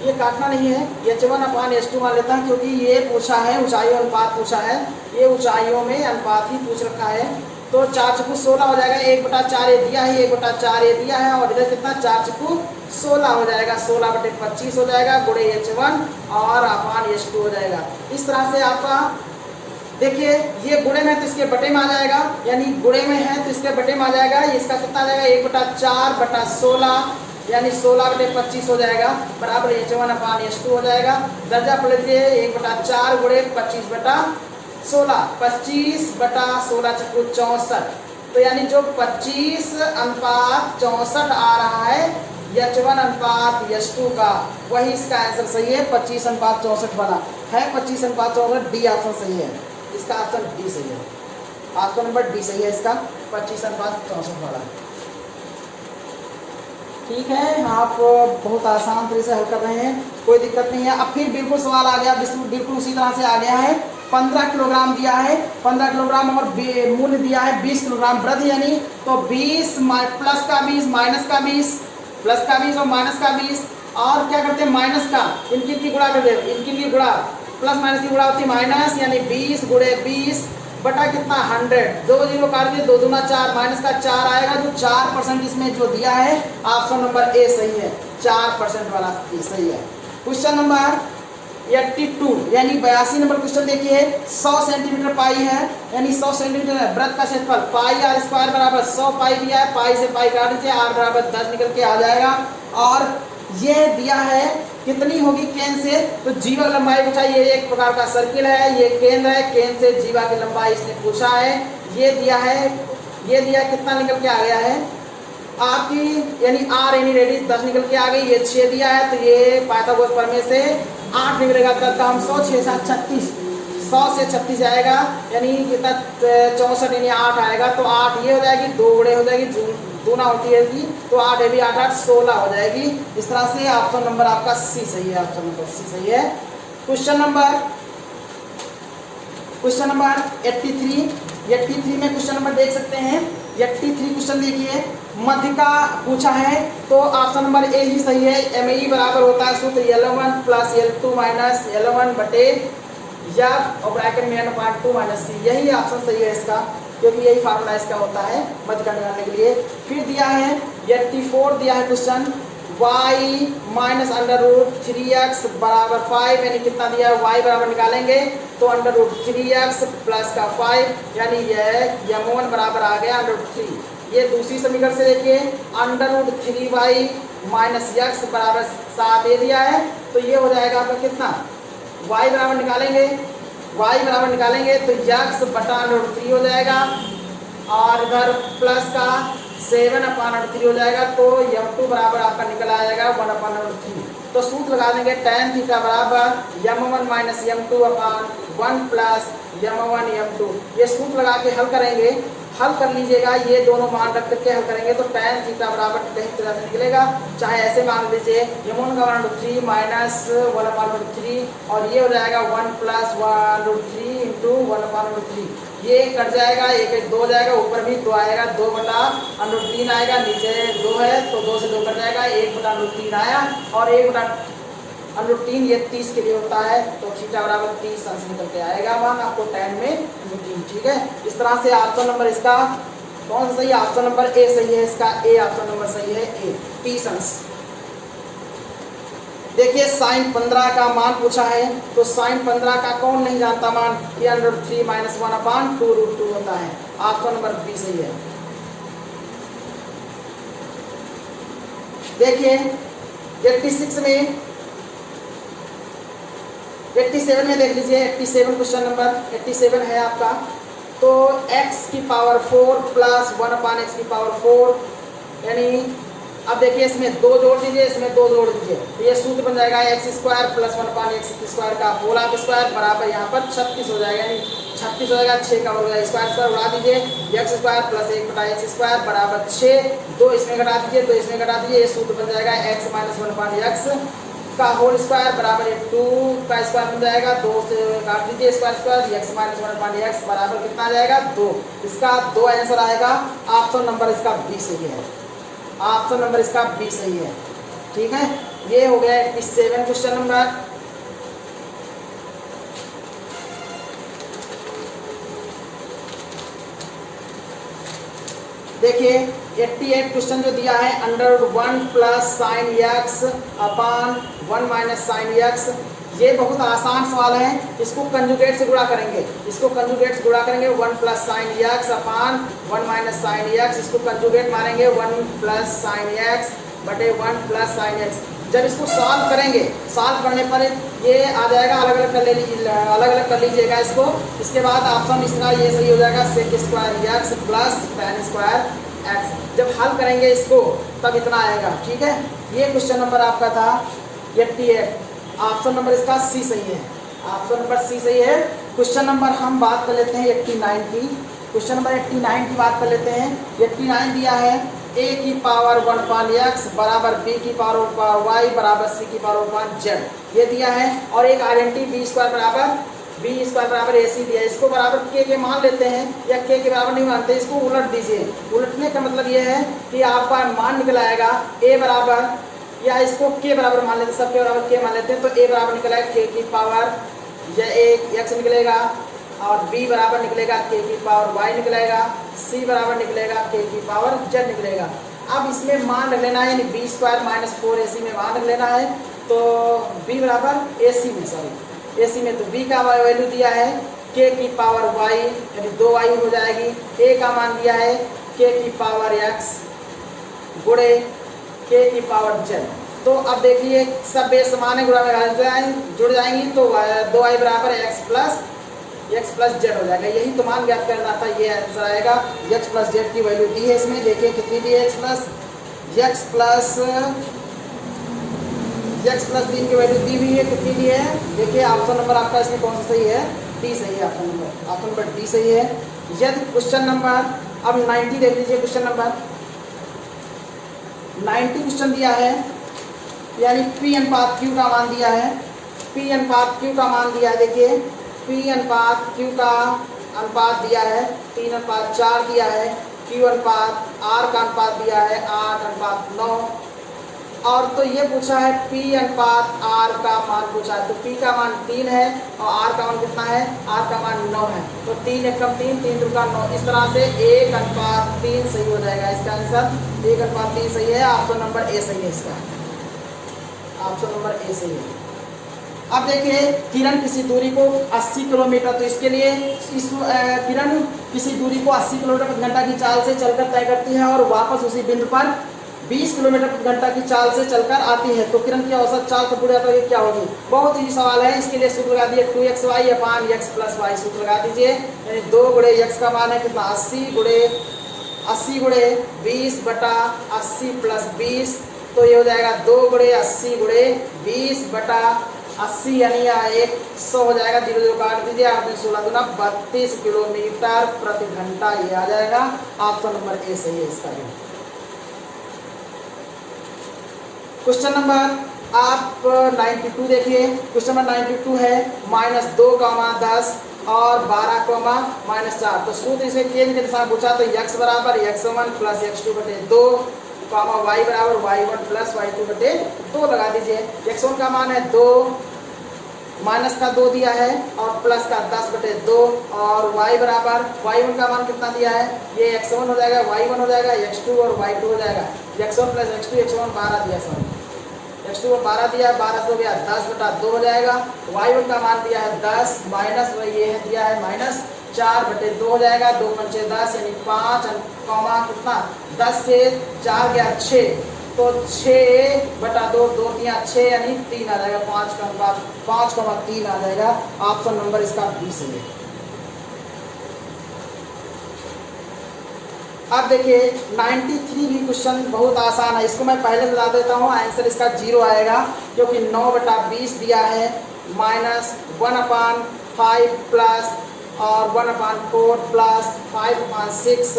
ये काटना नहीं है, H1/H2 मान लेता है, क्योंकि ये पूछा है ऊंचाई अनुपात पूछा है, ये ऊंचाइयों में अनुपात ही पूछ रखा है। तो 4 चुकू 16 हो जाएगा, 1/4 ये दिया है, 1/4 ये दिया है, और इधर कितना 4 चुकू 16 हो जाएगा, 16/25 हो जाएगा, गुणे H1 और अपान H2 हो जाएगा। इस तरह से आपका देखिए ये गुणे में तो इसके बटे में आ जाएगा, यानी गुणे में है तो इसके बटे में आ जाएगा, इसका कितना आ जाएगा 1/4/16 यानी 16/25 हो जाएगा, बराबर H1/H2 हो जाएगा। दर्जा पलट दिए 1/4 गुणे 25/16, 25/16 चक्कू 64, तो यानी जो 25/64 आ रहा है H1/H2 का, वही इसका आंसर सही है, 25/64 वाला है, 25/64 डी ऑप्शन सही है, इसका ऑप्शन डी सही है, ऑप्शन नंबर डी सही है इसका, 25/64 वाला। ठीक है, आप बहुत आसान तरीके से हल कर रहे हैं, कोई दिक्कत नहीं है। अब फिर बिल्कुल सवाल आ गया, बिल्कुल उसी तरह से आ गया है। 15 किलोग्राम दिया है, 15 किलोग्राम और मूल्य दिया है 20 किलोग्राम वृद्धि, यानी तो 20 प्लस का 20 माइनस का 20, प्लस का 20 और माइनस का 20, और क्या करते हैं माइनस का इनकी गुणा कर दे, इनकी गुणा प्लस माइनस की गुणा होती है माइनस, यानी 20 गुणे 20 बटा कितना 100, 2 0 काट दिए, 2 दूना 4, माइनस का 4 आएगा, जो 4% इसमें जो दिया है ऑप्शन नंबर ए सही है, 4% वाला सही है। क्वेश्चन नंबर 82 यानी 82 नंबर क्वेश्चन देखिए, 100 सेंटीमीटर पाई है, यानी 100 सेंटीमीटर है, वृत्त का क्षेत्रफल पाई आर स्क्वायर बराबर 100 पाई दिया है, पाई से पाई काट दीजिए, आर बराबर 10 निकल के आ जाएगा। और ये दिया है कितनी होगी केंद्र से, तो जीवा की लंबाई पूछा, ये एक प्रकार का सर्किल है, ये केंद्र है, केंद्र से जीवा की लंबाई इसने पूछा है, ये दिया है, ये दिया कितना निकल के आ गया है आपकी, यानी आर यानी रेडियस 10 निकल के आ गई, ये 6 दिया है, तो ये पाइथागोरस प्रमेय से 8 निकलेगा, तब हम 100 6 7 36, 100 से 36 जाएगा, यानी कितना 64 यानी 8 आएगा, तो 8 ये हो जाएगी, 2 गुणे हो जाएगी, दूना होती है, तो 8 भी 8 8 16 हो जाएगी। इस तरह से ऑप्शन नंबर आपका सी सही है, ऑप्शन नंबर सी सही है। क्वेश्चन नंबर 83 में क्वेश्चन नंबर देख सकते हैं, 83 क्वेश्चन देखिए, मध्य का पूछा है, तो ऑप्शन नंबर ए ही सही है, ME बराबर होता है सूत्र L1 plus L2 minus L1 बटे F और ब्रैकेट में N/2 माइनस C, यही ऑप्शन सही है इसका, क्योंकि यही फार्मूला इसका होता है मध्य का निकालने के लिए। फिर दिया है 84 दिया है क्वेश्चन, y माइनस √3x बराबर 5, यानी कितना दिया है y बराबर निकालेंगे तो √3x प्लस का 5, यानी यह m1 बराबर आ गया √3। ये दूसरी समीकरण से देखिए, √3y माइनस x बराबर 7 दे दिया है, तो ये हो जाएगा आपका कितना, y बराबर निकालेंगे तो x बटा √3 हो जाएगा, और इधर प्लस का 7/√3 हो जाएगा, तो m2 बराबर आपका निकल आएगा 1/√3। तो सूत्र लगा देंगे tan थीटा बराबर m1 minus m2/1 plus m1 m2। ये सूत्र लगा के हल करेंगे, हल कर लीजिएगा, ये दोनों मान रख करके हल करेंगे तो tan थीटा बराबर कहीं तरह से निकलेगा, चाहे ऐसे मान लीजिए m1 का 1/3 माइनस 1/3, और ये हो जाएगा 1 प्लस 1/3 इंटू 1/3, ये कट जाएगा, 1 1 2 हो जाएगा, ऊपर भी 2 आएगा, 2/√3 आएगा, नीचे 2 है तो 2 से 2 कट जाएगा, 1/√3 आया, और 1/√3 ये 30 के लिए होता है, तो थीटा बराबर 30 अंश निकल के आएगा मान आपको tan में 3। ठीक है, इस तरह से ऑप्शन नंबर इसका कौन सा सही है, ऑप्शन नंबर ए सही है, इसका ए ऑप्शन नंबर सही है, ए 30 अंश। देखिए sin 15 का मान पूछा है, तो sin 15 का कौन नहीं जानता मान कि √3 माइनस 1/2√2 होता है, ऑप्शन नंबर बी सही है। देखिए 87 में देख लीजिए, 87 क्वेश्चन नंबर 87 है आपका, तो x की पावर 4 प्लस 1/x की पावर 4, यानी अब देखिए इसमें 2 जोड़ दीजिए, इसमें 2 जोड़ दीजिए, तो ये सूत्र बन जाएगा x² प्लस 1/x² का होल स्क्वायर बराबर यहाँ पर 36 हो जाएगा, यानी 36 हो जाएगा, 6 का हो जाएगा, स्क्वायर उड़ा दीजिए, x² प्लस 1/x² बराबर 6, 2 इसमें घटा दीजिए, 2 इसमें घटा दीजिए, ये सूत्र बन जाएगा x माइनस 1/x का होल स्क्वायर बराबर 2 का स्क्वायर बन जाएगा, 2 से काट दीजिए स्क्वायर, x माइनस 1/x बराबर कितना आ जाएगा 2, इसका 2 आंसर आएगा, ऑप्शन नंबर इसका बी सही है, ऑप्शन नंबर इसका बी सही है। ठीक है। ये हो गया 87 क्वेश्चन नंबर। देखिए 88 क्वेश्चन जो दिया है, √1 प्लस साइन एक्स अपान 1 माइनस साइन एक्स। ये बहुत आसान सवाल है, इसको कंजुगेट से गुणा करेंगे, इसको कंजुगेट से गुणा करेंगे 1 प्लस साइन एक्स अपान 1 माइनस साइन एक्स। इसको कंजुगेट मारेंगे 1 प्लस साइन एक्स बटे 1 प्लस साइन एक्स। जब इसको सॉल्व करेंगे, सॉल्व करने पर ये आ जाएगा, अलग अलग कर लीजिएगा इसको। इसके बाद ऑप्शन इसका ये सही हो जाएगा, sec square x plus tan square x. जब हल करेंगे इसको तब इतना आएगा, ठीक है। ये क्वेश्चन नंबर आपका था 88। ऑप्शन नंबर इसका सी सही है, ऑप्शन नंबर सी सही है। क्वेश्चन नंबर हम बात कर लेते हैं 89 की। क्वेश्चन नंबर 89 की बात कर लेते हैं। 89 दिया है a की पावर 1/x बराबर b की पावर y बराबर c की पावर 1/z, ये दिया है। और एक आइडेंटिटी b स्क्वायर बराबर ac दिया है। इसको बराबर के मान लेते हैं, या के बराबर नहीं मानते, इसको उलट दीजिए। उलटने का मतलब ये है कि आपका मान निकल आएगा a बराबर, या इसको के बराबर मान लेते हैं, सबके बराबर के मान लेते हैं, तो a बराबर निकल आएगा k की पावर x निकलेगा, और b बराबर निकलेगा k की पावर y निकलेगा, c बराबर निकलेगा k की पावर z निकलेगा। अब इसमें मान रख लेना है, यानी b स्क्वायर माइनस 4ac में मान रख लेना है। तो b बराबर ac में तो b का वैल्यू दिया है k की पावर y, यानी 2y हो जाएगी। a का मान दिया है k की पावर x गुणे k की पावर z। तो अब देखिए सब बेस समान है, गुणा में जुड़ जाएंगी, तो 2y बराबर x प्लस z हो जाएगा। यही तो मान ज्ञात करना था, ये आंसर आएगा। x प्लस z की वैल्यू दी है इसमें, देखिए कितनी दी है, x प्लस 3 की वैल्यू दी हुई है, कितनी दी है। देखिए ऑप्शन नंबर आपका इसमें कौन सा सही है, डी सही है। ऑप्शन नंबर डी सही है। यदि क्वेश्चन नंबर अब 90 देख लीजिए। क्वेश्चन नंबर 90 क्वेश्चन दिया है, यानी p अनुपात q का मान दिया है, p अनुपात q का मान दिया है। देखिए p अनुपात q का अनुपात दिया है 3:4 दिया है, q अनुपात r का अनुपात दिया है 8:9, और तो ये पूछा है p अनुपात r का मान पूछा है। तो p का मान 3 है और r का मान कितना है, r का मान 9 है। तो 3 एकम 3, 3 दूका 9, इस तरह से 1:3 सही हो जाएगा। इसका आंसर 1:3 सही है। ऑप्शन नंबर ए सही है, इसका ऑप्शन नंबर ए सही है। अब देखिए किरण किसी दूरी को 80 किलोमीटर, तो इसके लिए किरण किसी दूरी को 80 किलोमीटर प्रति घंटा की चाल से चलकर तय करती है और वापस उसी बिंदु पर 20 किलोमीटर प्रति घंटा की चाल से चलकर आती है। तो किरण की औसत चाल से पूरी यात्रा क्या होगी। बहुत ही सवाल है, इसके लिए सूत्र लगा दिए 2xy अपान x प्लस y। सूत्र लगा दीजिए, यानी 2 गुणे x का मान है कितना 80 गुणे 20 बटा 80 प्लस 20, तो ये हो जाएगा 2 गुणे 80 गुणे 20 बटा 80, यानी 100 हो जाएगा। 0 काट दीजिए, आपने 16 गुना 32 किलोमीटर प्रति घंटा, ये आ जाएगा। ऑप्शन नंबर ए सही है इसका भी। क्वेश्चन नंबर आप 92 देखिए। क्वेश्चन नंबर 92 है -2, 10 और 12, -4। तो सूत्र इसे चेंज के साथ पूछा, तो x बराबर x1 प्लस x2 बटे 2, y बराबर y1 प्लस y2 बटे 2 लगा दीजिए। x1 का मान है 2, माइनस का 2 दिया है और प्लस का 10 बटे 2, और y बराबर y1 का मान कितना दिया है, ये x1 हो जाएगा, y1 हो जाएगा, x2 और y2 हो जाएगा। x1 प्लस x2, x1 12 दिया, सॉरी x2 को 12 दिया, 12 से हो गया 10 बटा 2 हो जाएगा। y1 का मान दिया है 10, माइनस ये है दिया है -4 बटे 2 हो जाएगा। 2 पंचे 10, यानी 5 कितना 10 से 4 गया 6, तो 6 बटा 2, 2 3 6, यानी 3 आ जाएगा। 5,3 आ जाएगा। ऑप्शन नंबर इसका बी सही है। अब देखिए 93 भी क्वेश्चन बहुत आसान है, इसको मैं पहले बता देता हूँ। आंसर इसका 0 आएगा, क्योंकि 9 बटा 20 दिया है, -1/5 प्लस और 1/4 प्लस 5/6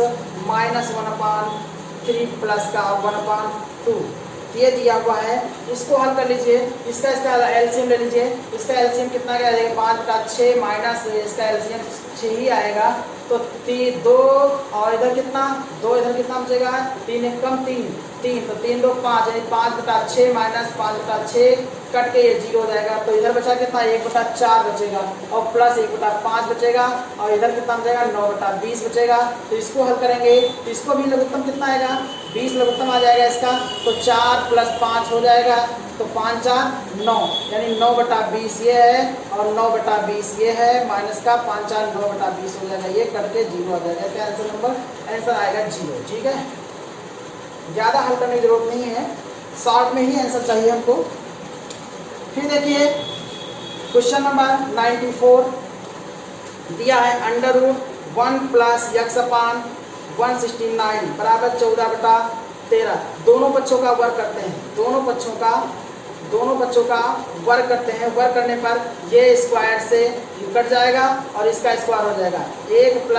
-1/3 प्लस का 1/2। ये दिया हुआ है, इसको हल कर लीजिए। इसका एलसीएम ले लीजिए। इसका एलसीएम कितना क्या आ जाएगा, 5/6 माइनस इसका एलसीएम 6 ही आएगा। तो 2 और इधर कितना 2, इधर कितना बचेगा 3 1 कम 3 तो 3 2 5 यानी 5/6 माइनस 5/6 कट के ये 0 हो जाएगा। तो इधर बचा कितना 1/4 बचेगा और प्लस 1/5 बचेगा और इधर कितना बचेगा 9/20 बचेगा। तो इसको हल करेंगे तो इसको भी लघुत्तम कितना आएगा 20 लघुत्तम आ जाएगा इसका। तो 4 + 5 हो जाएगा तो 5 4 9 यानी 9/20 ये है और 9/20 ये है माइनस का 5 4 9/20 हो जाएगा। ये करके 0 आ जाएगा। क्या आंसर आएगा 0। ठीक है, ज़्यादा हल करने की जरूरत नहीं है, शॉर्ट में ही आंसर चाहिए हमको। फिर देखिए क्वेश्चन नंबर 94 दिया है √1 + x/169 बराबर 14/13। दोनों बच्चों का वर्ग करते हैं, दोनों बच्चों का वर्ग करते हैं। वर्ग करने पर ये स्क्वायर से कट जाएगा और इसका स्क्वायर हो जाएगा। 1 +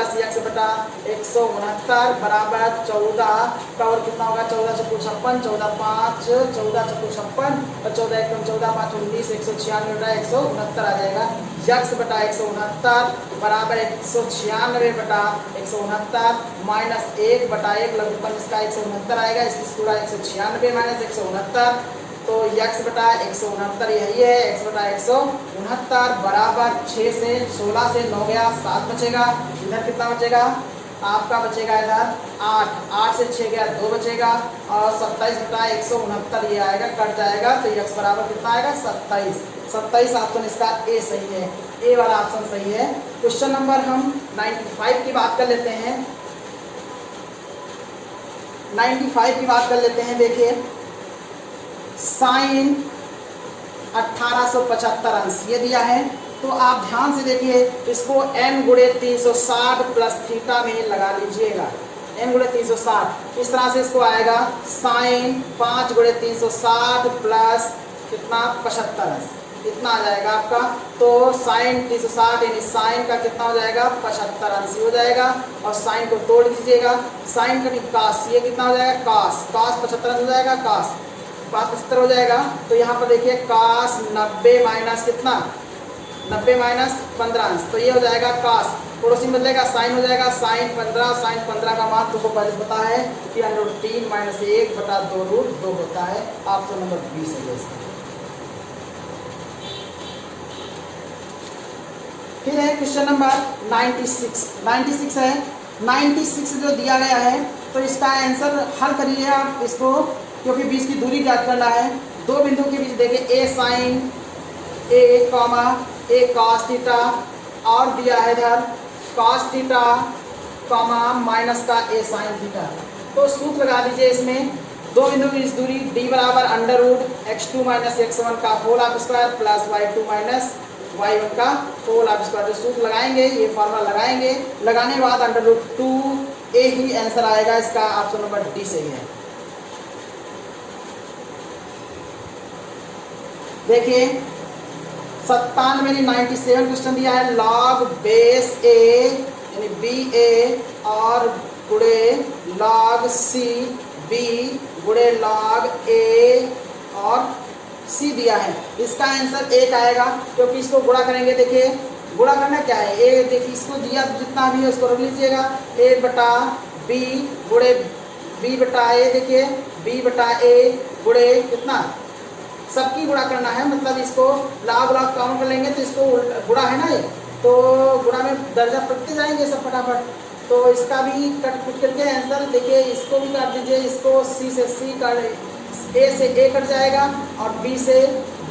x/169 बराबर 14 का वर्ग कितना होगा 14 × 4 = 56, 14 5 14 × 4 = 56 और 14 × 14 5 19 196 आ जाएगा। x/169 बराबर 196/169 माइनस 1/1 लघुत्तम इसका 169 आएगा। इसकी पूरा 196 माइनस 169 तो x/169 यही है। x/169 बराबर 6 से 16 से 9 गया 7 बचेगा। इधर कितना बचेगा आपका बचेगा इधर 8 से 6 गया 2 बचेगा और 27/169 ये आएगा कट जाएगा। तो x बराबर कितना आएगा 27 ऑप्शन इसका ए सही है, ए वाला ऑप्शन सही है। क्वेश्चन नंबर हम 95 की बात कर लेते हैं। 95 की बात कर लेते हैं। देखिए साइन 1875 अंश ये दिया है। तो आप ध्यान से देखिए इसको n × 360 + थीटा में लगा लीजिएगा। n × 360 इस तरह से इसको आएगा साइन 5 × 360 प्लस कितना 75 अंश इतना आ जाएगा आपका। तो साइन 360 यानी साइन का कितना हो जाएगा 75 अंश हो जाएगा और साइन को तोड़ दीजिएगा। साइन का कास ये कितना हो जाएगा कास 75 अंश हो जाएगा। कास 75 हो जाएगा। तो यहाँ पर देखिए कास 90 माइनस कितना 90 माइनस 15 अंश तो ये हो जाएगा कास पड़ोसी में बदलेगा साइन हो जाएगा साइन 15 का मान तुमको पहले पता है कि √3 - 1/2 होता है। ऑप्शन नंबर 20 है इसका। फिर है क्वेश्चन नंबर 96 है। 96 जो दिया गया है तो इसका आंसर हल करिए आप इसको, क्योंकि बीच की दूरी ज्ञात करना है। दो बिंदु के बीच देखिए a sin a, a cos theta और दिया है इधर cos थीटा माइनस का a sin थीटा। तो सूत्र लगा दीजिए इसमें। दो बिंदु की दूरी d बराबर √x2 - x1 का whole of square plus y2 - y1 का होल ऑफ स्क्वायर। जो सूत्र लगाएंगे ये फॉर्मूला लगाएंगे, लगाने के बाद √2a ही आंसर आएगा इसका। ऑप्शन नंबर डी सही है। देखिए 97 क्वेश्चन दिया है लॉग बेस a यानी ba और गुणे लॉग c b गुणे लॉग a और c दिया है। इसका आंसर 1 आएगा क्योंकि इसको गुणा करेंगे। देखिए गुणा करना क्या है a, देखिए इसको दिया जितना भी है उसको रख लीजिएगा। a/b गुणे b/a देखिए b/a गुणे कितना सबकी गुणा करना है, मतलब इसको लाभ काउंट कर लेंगे तो इसको गुणा है ना ये, तो गुणा में दर्जा पढ़ते जाएंगे सब फटाफट। तो इसका भी कट करके आंसर देखिए इसको भी काट दीजिए। इसको सी से सी काट ए से ए कट जाएगा और बी से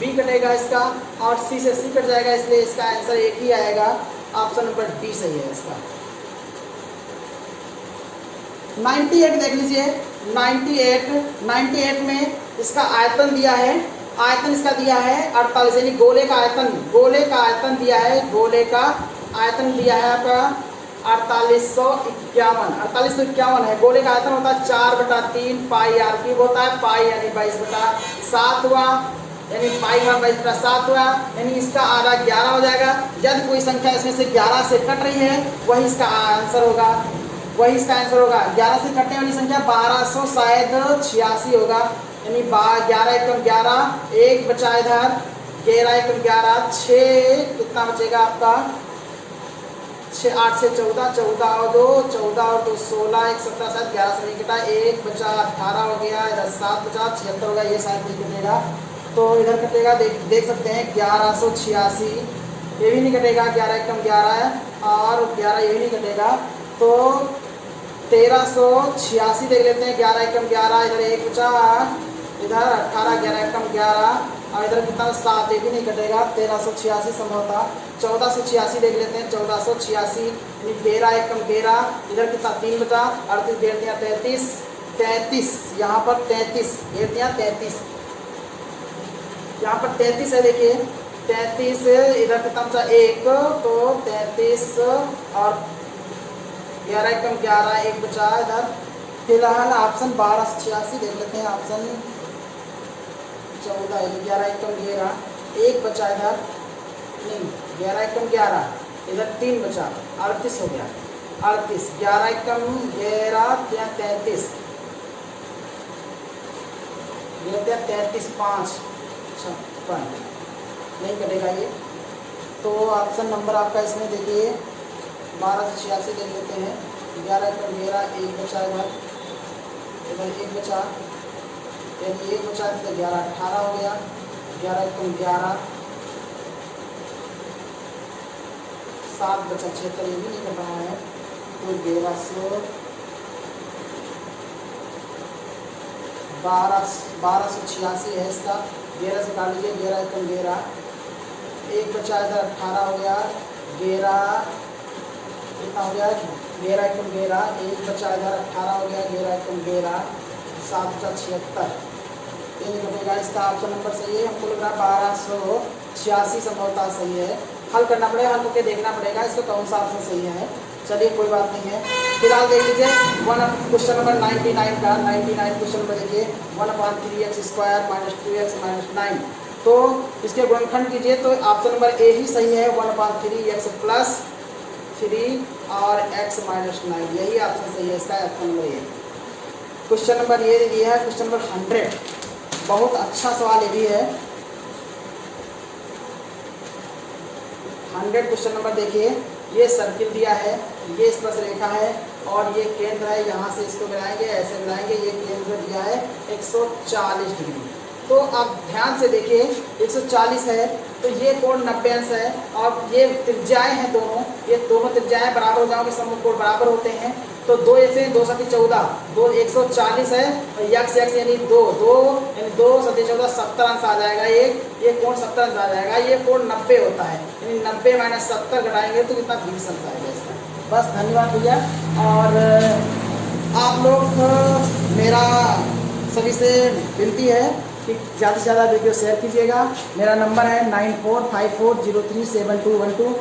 बी कटेगा इसका और सी से सी कट जाएगा, इसलिए इसका आंसर 1 ही आएगा। ऑप्शन नंबर डी सही है इसका। 98 देख लीजिए। 98 में इसका आयतन दिया है। आयतन इसका दिया है 48 यानी गोले का आयतन दिया है। गोले का आयतन दिया है आपका 4851 है। गोले का आयतन होता है 4/3 पाई r क्यूब होता है। पाई यानी 22/7 हुआ, यानी पाई 22/7 हुआ, यानी इसका आधा 11 हो जाएगा। यदि कोई संख्या इसमें से 11 से कट रही है वही इसका आंसर होगा। 11 से कटने वाली संख्या 1286 होगा। यानी 11 एकम 11, 1 बचा इधर 11 एकम 11, 6 कितना बचेगा आपका 6 8 से 14, 14 और 2 14 और 2 16, 1 17 7 11 से नहीं कटा, 1 बचा 18 हो गया, इधर 7 बचा 76 हो गया, ये शायद नहीं कटेगा तो इधर कटेगा। देख सकते हैं 1186, ये भी नहीं कटेगा, 11 एकम 11 है और 11 ये भी नहीं कटेगा तो 1386 देख लेते हैं। 11 एकम 11, इधर 1 बचा, इधर 18, 11 एकम 11 और इधर कितना 7, ये भी नहीं कटेगा, 1386 संभवतः। 1486 देख लेते हैं, 1486 यानी 13 एकम 11, इधर कितना 3 बचा, 38 डेढ़ दिया 33, 33 यहाँ पर 33 डेढ़ दिया 33, यहाँ पर 33 है देखिए 33, इधर कितना बचा 1 तो 33 और 11 एकम 11, 1 बचा इधर। फिलहाल ऑप्शन 1286 देख लेते हैं, ऑप्शन 14 11 एकम 11, 1 बचा इधर नहीं 11 एकम 11, इधर 3 बचा 38 हो गया, 38 11 एकम 11 33 33 5 56 नहीं कटेगा ये तो ऑप्शन नंबर आपका इसमें देखिए 1286 देख लेते हैं। 11 एकम 11, 1 बचा इधर 1 बचा, यानी 1 बचा तो 11 18 हो गया, 11 एकम 11, 7 बचा 76, ये भी नहीं कर रहा है तो 1286 है इसका, 11 से काट लीजिए, 11 एकम 11, 1 बचा इधर 18 हो गया, 11 कितना हो गया 11 एकम 11, 1 बचा इधर 18 हो गया, 11 एकम 11, 7 बचा 76, ये नहीं कटेगा, इसका ऑप्शन नंबर सही है। हमको लग रहा है 1286 संभवतः सही है, हल करना पड़ेगा, हल करके देखना पड़ेगा इसका कौन सा ऑप्शन सही है। चलिए कोई बात नहीं है, फिलहाल देख लीजिए क्वेश्चन नंबर 99 का 99 क्वेश्चन नंबर देखिए 1/3x² - 2x - 9, तो इसके गुणनखंड कीजिए तो ऑप्शन नंबर ए ही सही है, 1/3x + 3 और x - 9, यही ऑप्शन सही है, इसका option number A. Question number ये है क्वेश्चन नंबर 100, बहुत अच्छा सवाल ये भी है। 100 क्वेश्चन नंबर देखिए, ये सर्किल दिया है, ये स्पर्श रेखा है और ये केंद्र है, यहाँ से इसको मिलाएंगे ऐसे मिलाएंगे, ये केंद्र दिया है 140 डिग्री। तो आप ध्यान से देखिए 140 है तो ये कोण 90 अंश है और ये त्रिज्याएं हैं दोनों, ये दोनों त्रिज्याएं बराबर हो जाओगे, समकोण कोण बराबर होते हैं तो 2 से 2 × 14 2 140 है और x यानी 2 यानी 2 × 14 70 अंश आ जाएगा, ये कोण 70 अंश आ जाएगा, ये कोण 90 होता है, यानी 90 - 70 घटाएंगे तो कितना 20 अंश आएगा इसका। बस धन्यवाद भैया, और आप लोग मेरा सभी से विनती है कि ज़्यादा से ज़्यादा वीडियो शेयर कीजिएगा। मेरा नंबर है 9454037212।